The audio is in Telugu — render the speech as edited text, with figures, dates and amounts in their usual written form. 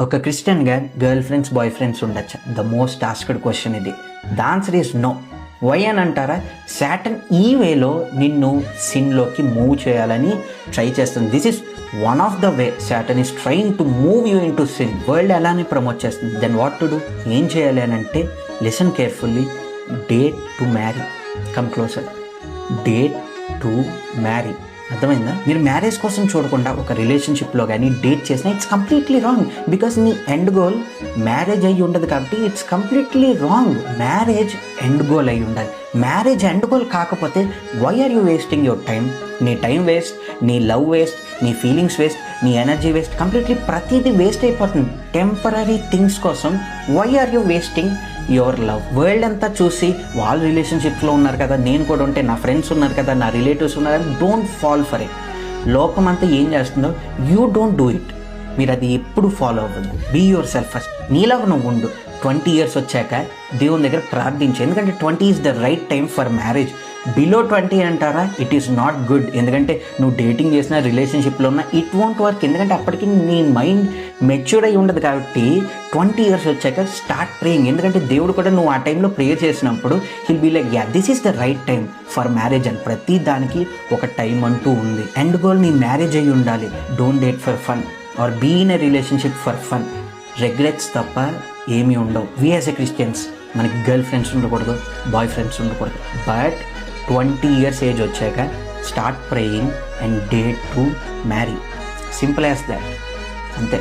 ఒక క్రిస్టియన్గా గర్ల్ ఫ్రెండ్స్ బాయ్ ఫ్రెండ్స్ ఉండొచ్చా? ద మోస్ట్ ఆస్క్డ్ క్వశ్చన్ ఇది. The answer is no. Why అని అంటారా? సాటన్ ఈ వేలో నిన్ను సిన్లోకి మూవ్ చేయాలని ట్రై చేస్తుంది. This is one of the way Satan is trying to move you into sin. World అలానే ప్రమోట్ చేస్తుంది. Then what to do? ఏం చేయాలి అని అంటే, listen carefully. Date to marry. Come closer. Date to marry. అర్థమైందా? మీరు మ్యారేజ్ కోసం చూడకుండా ఒక రిలేషన్షిప్లో కానీ డేట్ చేసినా ఇట్స్ కంప్లీట్లీ రాంగ్. బికాస్ నీ ఎండ్ గోల్ మ్యారేజ్ అయ్యి ఉండదు కాబట్టి it's completely wrong. Marriage end goal అయ్యి ఉండాలి. మ్యారేజ్ ఎండ్ గోల్ కాకపోతే why are you wasting your time? నీ టైం వేస్ట్, నీ లవ్ వేస్ట్, నీ ఫీలింగ్స్ వేస్ట్, నీ ఎనర్జీ వేస్ట్, కంప్లీట్లీ ప్రతిదీ వేస్ట్ అయిపోతుంది టెంపరీ థింగ్స్ కోసం. Why are you wasting your love? World అంతా చూసి వాళ్ళు రిలేషన్షిప్లో ఉన్నారు కదా, నేను కూడా ఉంటే, నా ఫ్రెండ్స్ ఉన్నారు కదా, నా రిలేటివ్స్ ఉన్నారు కదా, డోంట్ ఫాల్ ఫర్ ఇట్. లోకం అంతా ఏం చేస్తుందో యూ డోంట్ డూ ఇట్. మీరు అది ఎప్పుడు ఫాలో అవ్వద్దు. Be yourself first. నీలాగా నువ్వు ఉండు. 20 years వచ్చాక దేవుని దగ్గర ప్రార్థించు. ఎందుకంటే 20 is the right time for marriage. Below 20 అంటారా? It is not good. ఎందుకంటే నువ్వు డేటింగ్ చేసినా రిలేషన్షిప్లో ఉన్నా ఇట్ వోంట్ వర్క్. ఎందుకంటే అప్పటికి నీ మైండ్ మెచ్యూర్డ్ అయి ఉండదు. కాబట్టి 20 years వచ్చాక స్టార్ట్ ప్రేయింగ్. ఎందుకంటే దేవుడు కూడా నువ్వు ఆ టైంలో ప్రేయర్ చేసినప్పుడు he'll be like, ya this is the right time for marriage అని. ప్రతి దానికి ఒక టైం అంటూ ఉంది. ఎండ్ గోల్ నీ మ్యారేజ్ అయ్యి ఉండాలి. Don't date for fun or be in a relationship for fun. Regrets తప్ప ఏమీ ఉండవు. వి యాజ్ ఎ క్రిస్టియన్స్ మనకి గర్ల్ ఫ్రెండ్స్ ఉండకూడదు, బాయ్ ఫ్రెండ్స్ ఉండకూడదు. బట్ 20 years ఏజ్ వచ్చాక start praying and date to marry. Simple as that. అంతే.